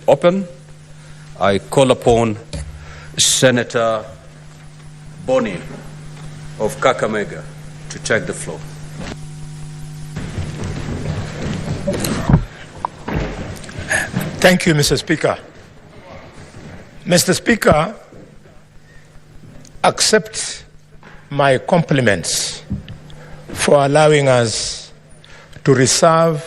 open. I call upon Senator Boni of Kakamega to take the floor. Thank you, Mr. Speaker. Mr. Speaker, accept my compliments for allowing us to reserve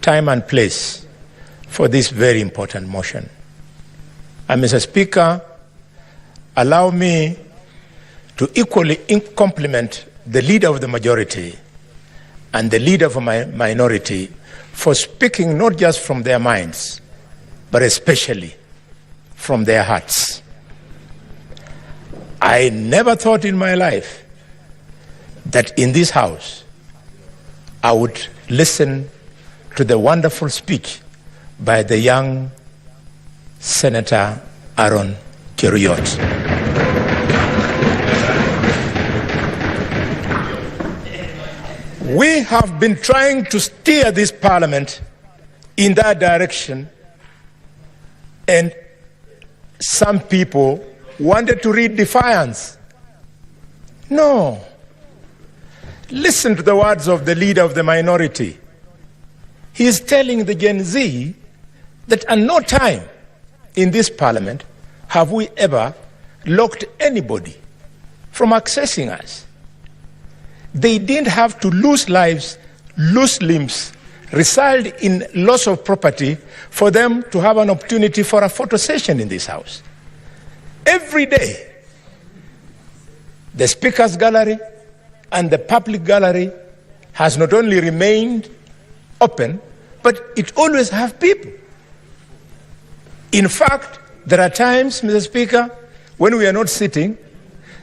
time and place for this very important motion. And Mr. Speaker, allow me to equally compliment the leader of the majority and the leader of my minority for speaking not just from their minds, but especially from their hearts. I never thought in my life that in this house I would listen to the wonderful speech by the young Senator Aaron Cheruiyot. We have been trying to steer this parliament in that direction, and some people wanted to read defiance. No. Listen to the words of the leader of the minority. He is telling the Gen Z that at no time in this parliament have we ever locked anybody from accessing us. They didn't have to lose lives, lose limbs, result in loss of property for them to have an opportunity for a photo session in this house. Every day, the Speaker's Gallery and the public gallery has not only remained open, but it always has people. In fact, there are times, Mr. Speaker, when we are not sitting,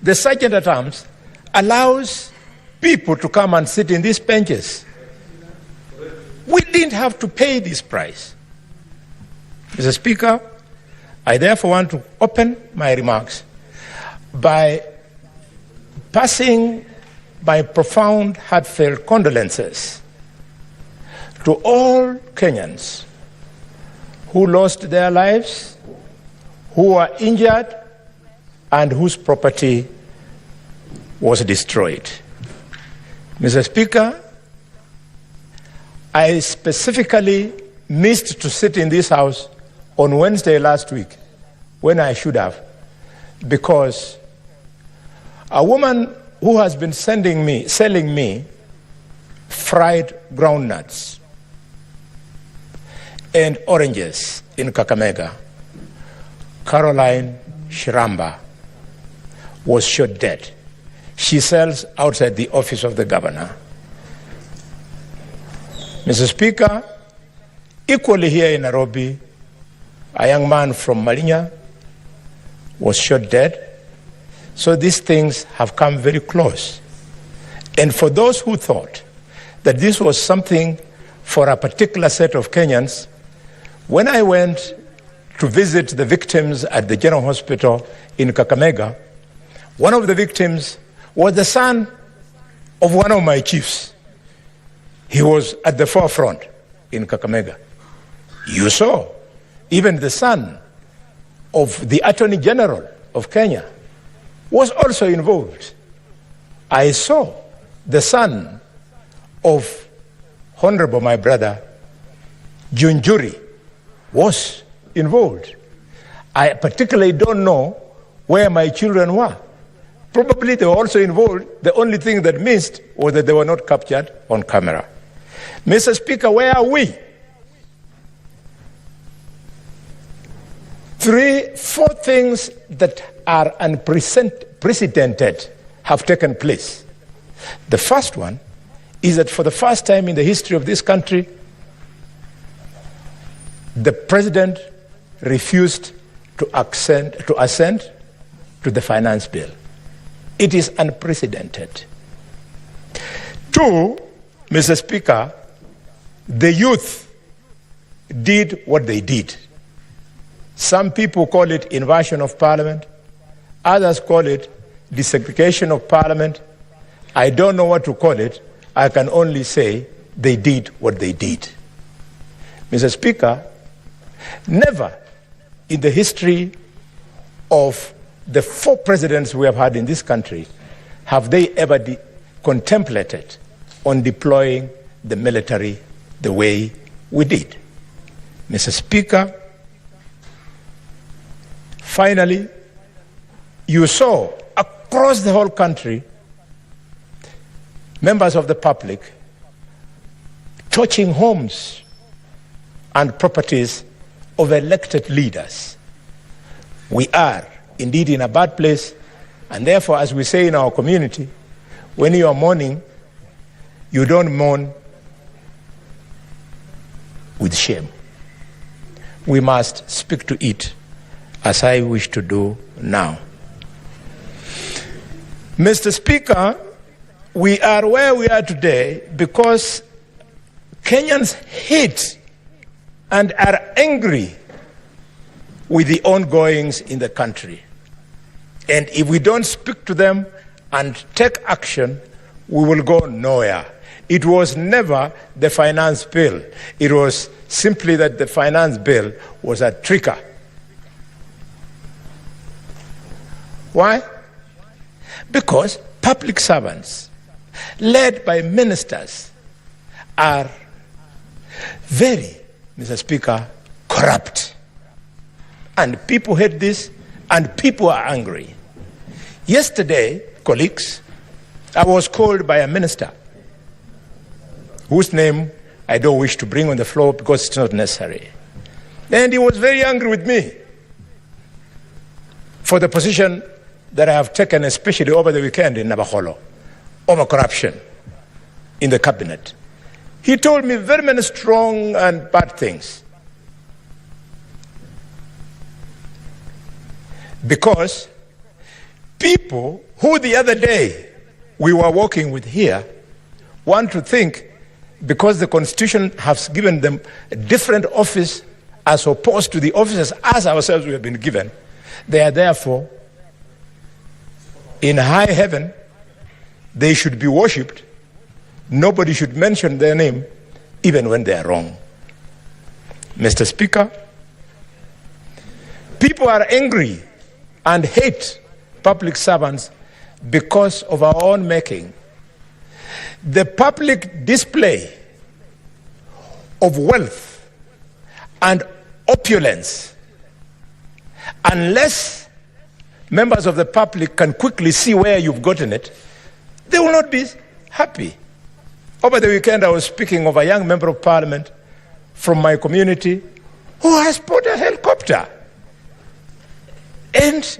the Sergeant at Arms allows people to come and sit in these benches. We didn't have to pay this price. Mr. Speaker, I therefore want to open my remarks by passing my profound, heartfelt condolences to all Kenyans who lost their lives, who were injured, and whose property was destroyed. Mr. Speaker, I specifically missed to sit in this house on Wednesday last week when I should have, because a woman who has been selling me fried groundnuts and oranges in Kakamega, Caroline Shiramba, was shot dead. She sells outside the office of the governor. Mr. Speaker, equally here in Nairobi, a young man from Malinya was shot dead. So these things have come very close. And for those who thought that this was something for a particular set of Kenyans, when I went to visit the victims at the General Hospital in Kakamega, one of the victims was the son of one of my chiefs. He was at the forefront in Kakamega. You saw, even the son of the Attorney General of Kenya was also involved. I saw the son of Honorable my brother Junjuri was involved. I particularly don't know where my children were. Probably they were also involved. The only thing that missed was that they were not captured on camera. Mr. Speaker, where are we? 4 things that are unprecedented have taken place. The first one is that for the first time in the history of this country, the president refused to assent to the finance bill. It is unprecedented. 2, Mr. Speaker, the youth did what they did. Some people call it inversion of parliament. Others call it desegregation of parliament. I don't know what to call it. I can only say they did what they did. Mr. Speaker, Never in the history of the 4 presidents we have had in this country have they ever contemplated on deploying the military the way we did. Mr. Speaker, finally, you saw across the whole country members of the public torching homes and properties of elected leaders. We are indeed in a bad place, and therefore, as we say in our community, when you are mourning, you don't mourn with shame. We must speak to it, as I wish to do now. Mr. Speaker, we are where we are today because Kenyans hate and are angry with the ongoings in the country. And if we don't speak to them and take action, we will go nowhere. It was never the finance bill. It was simply that the finance bill was a trigger. Why? Because public servants, led by ministers, are very, Mr. Speaker, corrupt. And people hate this, and people are angry. Yesterday, colleagues, I was called by a minister whose name I don't wish to bring on the floor because it's not necessary. And he was very angry with me for the position that I have taken, especially over the weekend in Nabaholo, over corruption in the cabinet. He told me very many strong and bad things. Because people who the other day we were working with here want to think because the Constitution has given them a different office as opposed to the offices as ourselves we have been given, they are therefore in high heaven, they should be worshipped. Nobody should mention their name even when they are wrong. Mr. Speaker, people are angry and hate public servants because of our own making. The public display of wealth and opulence, unless members of the public can quickly see where you've gotten it, they will not be happy. Over the weekend, I was speaking of a young member of parliament from my community who has bought a helicopter. And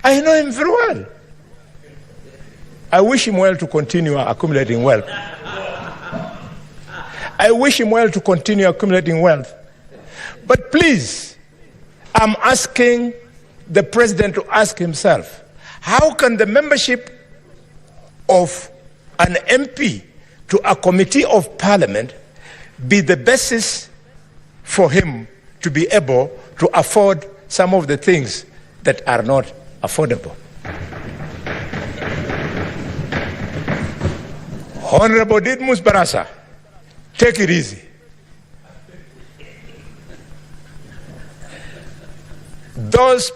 I know him very well. I wish him well to continue accumulating wealth. I wish him well to continue accumulating wealth. But please, I'm asking the president to ask himself, how can the membership of an MP to a committee of parliament be the basis for him to be able to afford some of the things that are not affordable? Honorable Didmus Barasa, take it easy. Those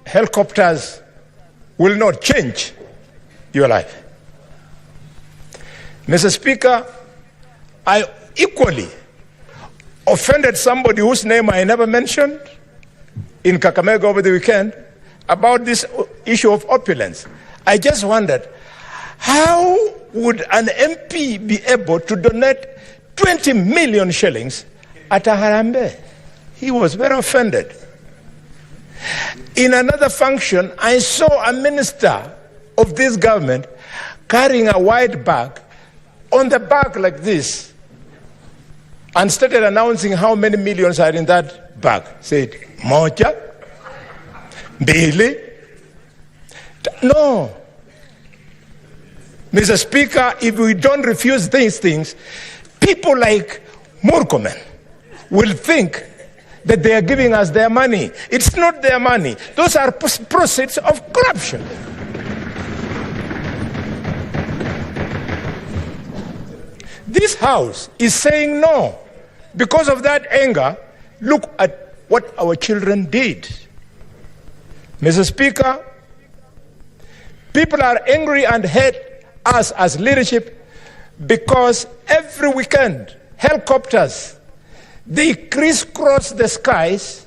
helicopters will not change your life. Mr. Speaker, I equally offended somebody whose name I never mentioned in Kakamega over the weekend about this issue of opulence. I just wondered, how would an MP be able to donate 20 million shillings at a Harambe? He was very offended. In another function, I saw a minister of this government carrying a white bag on the back like this and started announcing how many millions are in that bag. Said, Moja, Billy. No. Mr. Speaker, if we don't refuse these things, people like Murkomen will think that they are giving us their money. It's not their money. Those are proceeds of corruption. This House is saying no. Because of that anger, Look at what our children did. Mr. Speaker, people are angry and hate us as leadership because every weekend, helicopters, they crisscross the skies,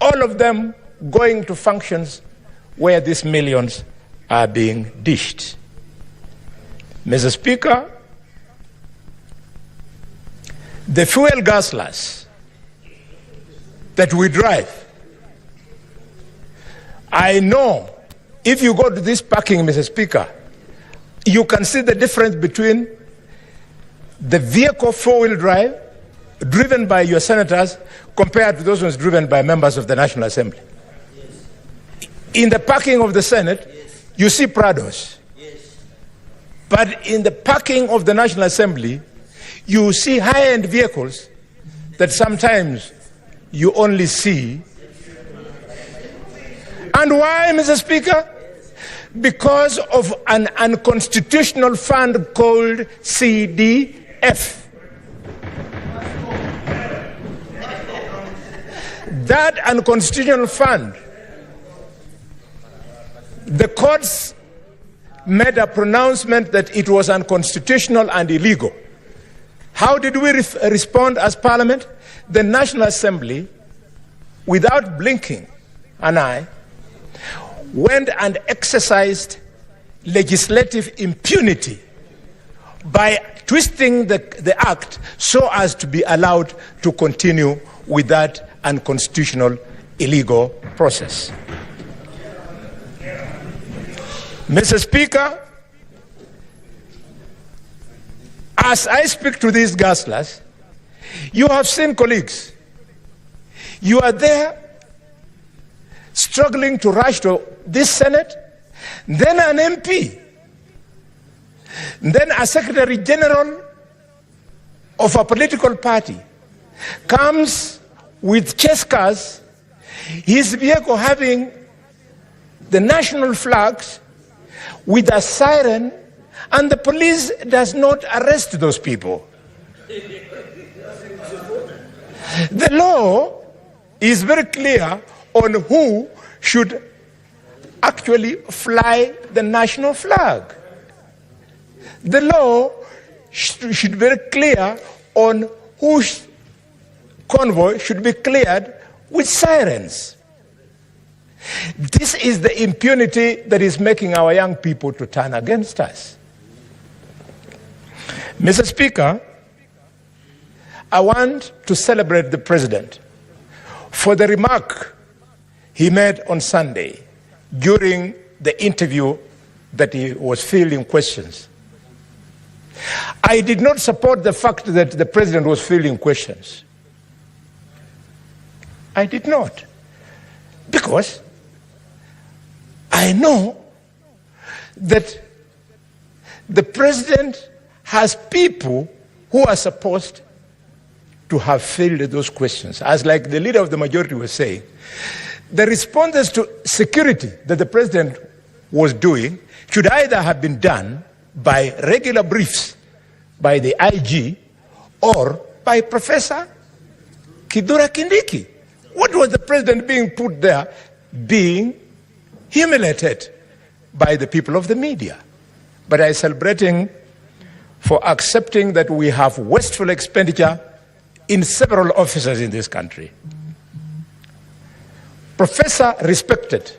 all of them going to functions where these millions are being dished. Mr. Speaker, the fuel guzzlers that we drive, I know if you go to this parking, Mr. Speaker, you can see the difference between the vehicle four-wheel drive driven by your senators compared to those ones driven by members of the National Assembly. In the parking of the Senate, you see Prados. But in the parking of the National Assembly, you see high-end vehicles that sometimes you only see. And why, Mr. Speaker? Because of an unconstitutional fund called CDF. That unconstitutional fund, the courts made a pronouncement that it was unconstitutional and illegal. How did we respond as Parliament? The National Assembly, without blinking an eye, went and exercised legislative impunity by twisting the act so as to be allowed to continue with that unconstitutional, illegal process. Mr. Speaker, as I speak to these guzzlers, you have seen colleagues. You are there struggling to rush to this Senate, then an MP, then a Secretary General of a political party comes with chase cars, his vehicle having the national flags with a siren, and the police does not arrest those people. The law is very clear on who should actually fly the national flag. The law should be very clear on whose convoy should be cleared with sirens. This is the impunity that is making our young people to turn against us. Mr. Speaker, I want to celebrate the President for the remark he made on Sunday during the interview that he was fielding questions. I did not support the fact that the President was fielding questions. I did not. Because I know that the President has people who are supposed to have fielded those questions. As like the leader of the majority was saying, the responses to security that the President was doing should either have been done by regular briefs by the IG or by Professor Kidura Kindiki. What was the President being put there? Being humiliated by the people of the media. But I celebrate him for accepting that we have wasteful expenditure in several offices in this country. Professor respected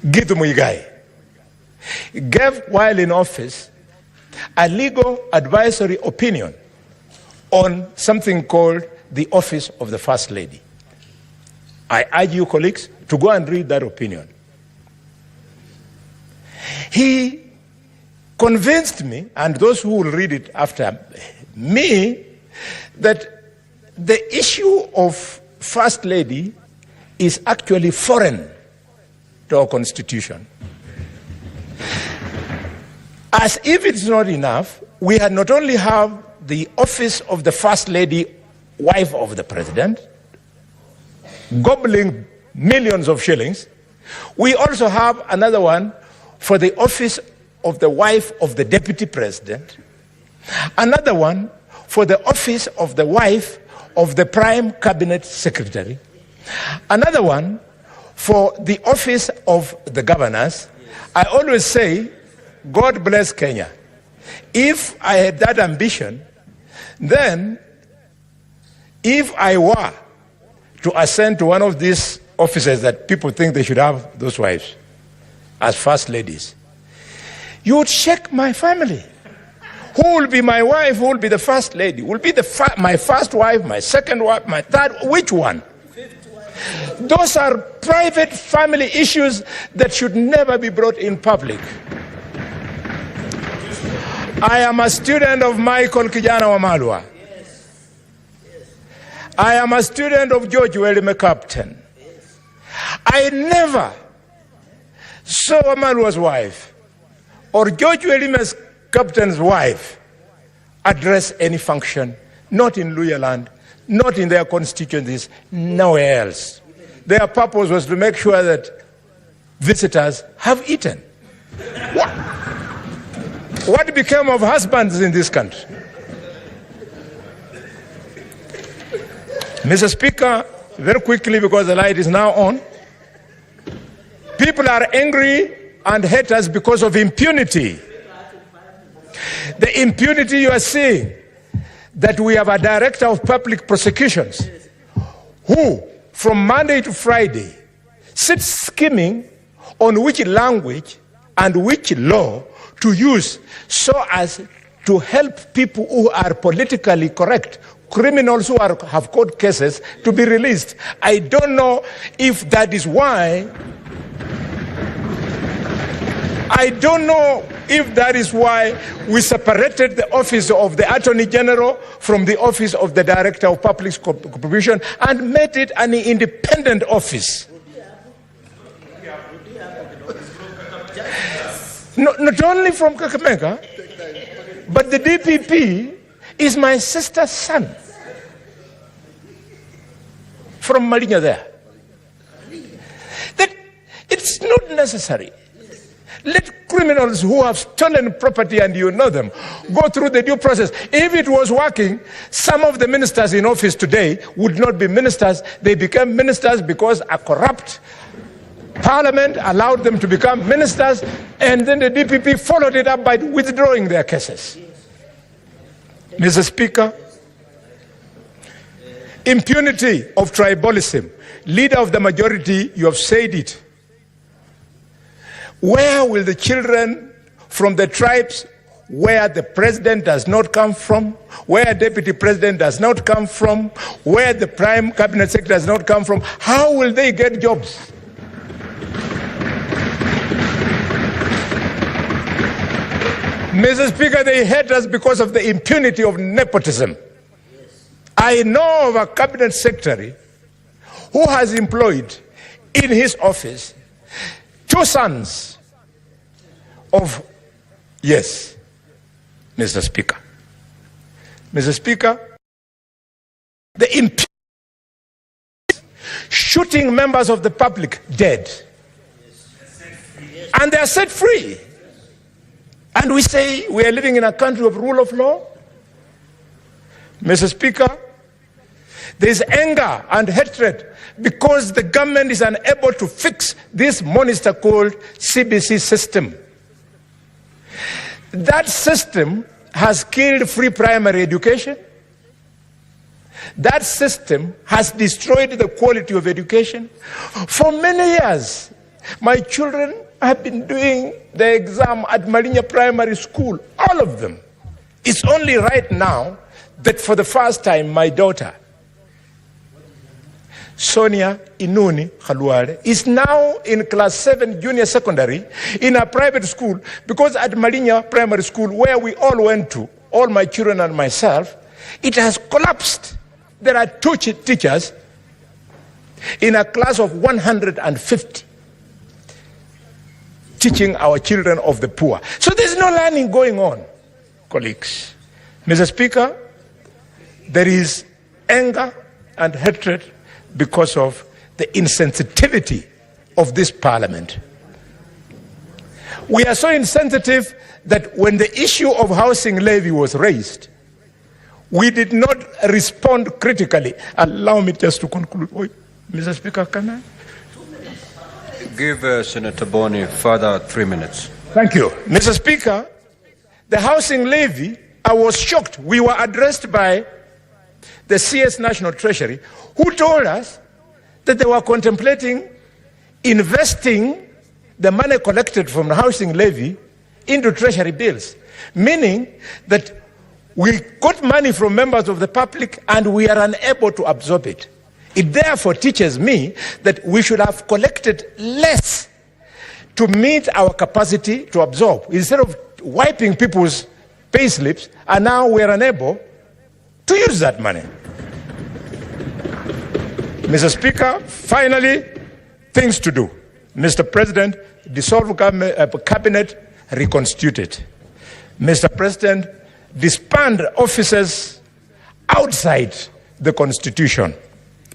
Githu Muigai gave, while in office, a legal advisory opinion on something called the Office of the First Lady. I urge you, colleagues, to go and read that opinion. He convinced me, and those who will read it after me, that the issue of First Lady is actually foreign to our Constitution. As if it's not enough, we had not only have the office of the First Lady, wife of the President, gobbling millions of shillings, we also have another one for the office of the wife of the Deputy President, another one for the office of the wife of the Prime Cabinet Secretary, another one for the office of the governors. I always say, God bless Kenya. If I had that ambition, then if I were to ascend to one of these offices that people think they should have those wives as first ladies, you would check my family. Who will be my wife? Who will be the first lady? Will be my first wife, my second wife, my third? Which one? Those are private family issues that should never be brought in public. I am a student of Michael Kijana Wamalwa. I am a student of George Welime Captain. I never saw Wamalwa's wife or George Welime's Captain's wife address any function, not in Luhyaland, not in their constituencies, nowhere else. Their purpose was to make sure that visitors have eaten. What became of husbands in this country? Mr. Speaker, very quickly, because the light is now on, people are angry and hate us because of impunity. The impunity you are seeing, that we have a director of public prosecutions who, from Monday to Friday, sits scheming on which language and which law to use so as to help people who are politically correct, criminals who have court cases, to be released. I don't know if that is why. I don't know if that is why we separated the office of the Attorney General from the office of the Director of Public Prosecution and made it an independent office. Not only from Kakamega, but the DPP is my sister's son from Malinya there. That it's not necessary. Let criminals who have stolen property, and you know them, go through the due process. If it was working, some of the ministers in office today would not be ministers. They became ministers because a corrupt parliament allowed them to become ministers, and then the DPP followed it up by withdrawing their cases. Mr. Speaker, impunity of tribalism. Leader of the majority, you have said it. Where will the children from the tribes where the president does not come from, where deputy president does not come from, where the prime cabinet secretary does not come from, how will they get jobs? Mr. Speaker, they hate us because of the impunity of nepotism. I know of a cabinet secretary who has employed in his office 2 sons of, yes, Mr. Speaker. Mr. Speaker, the impunity, shooting members of the public dead. And they are set free. And we say we are living in a country of rule of law. Mr. Speaker, there is anger and hatred because the government is unable to fix this monster called CBC system. That system has killed free primary education. That system has destroyed the quality of education. For many years, my children have been doing the exam at Malinya Primary School, all of them. It's only right now that for the first time, my daughter, Sonia Inuni Khalwale, is now in class 7 junior secondary in a private school, because at Malinya Primary School, where we all went to, all my children and myself, it has collapsed. There are 2 teachers in a class of 150 teaching our children of the poor. So there's no learning going on, colleagues. Mr. Speaker, there is anger and hatred because of the insensitivity of this parliament. We are so insensitive that when the issue of housing levy was raised, we did not respond critically. Allow me just to conclude. Mr. Speaker, can I? Give Senator Boni further 3 minutes. Thank you. Mr. Speaker, the housing levy, I was shocked. We were addressed by the CS National Treasury, who told us that they were contemplating investing the money collected from the housing levy into treasury bills, meaning that we got money from members of the public and we are unable to absorb it. It therefore teaches me that we should have collected less to meet our capacity to absorb, instead of wiping people's pay slips, and now we are unable to use that money. Mr. Speaker, finally, things to do. Mr. President, dissolve cabinet, reconstitute it. Mr. President, disband offices outside the Constitution,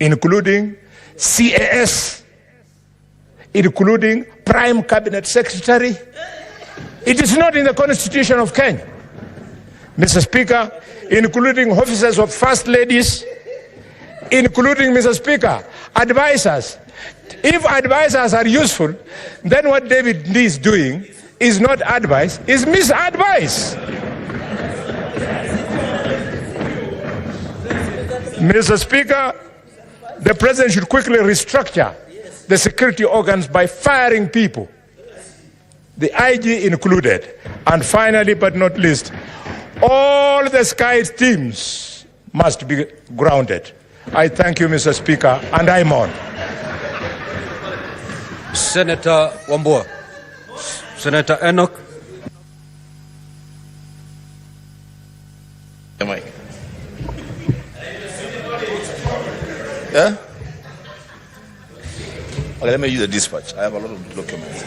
including CAS, including Prime Cabinet Secretary. It is not in the Constitution of Kenya. Mr. Speaker, including officers of First Ladies, including, Mr. Speaker, advisors. If advisors are useful, then what David Lee is doing is not advice, is misadvice. Mr. Speaker, the President should quickly restructure the security organs by firing people, the IG included. And finally, but not least, all the Sky teams must be grounded. I thank you, Mr. Speaker, and I'm on. Senator Wambua. Senator Enoch. Mike. Yeah? Okay, let me use the dispatch. I have a lot of documents.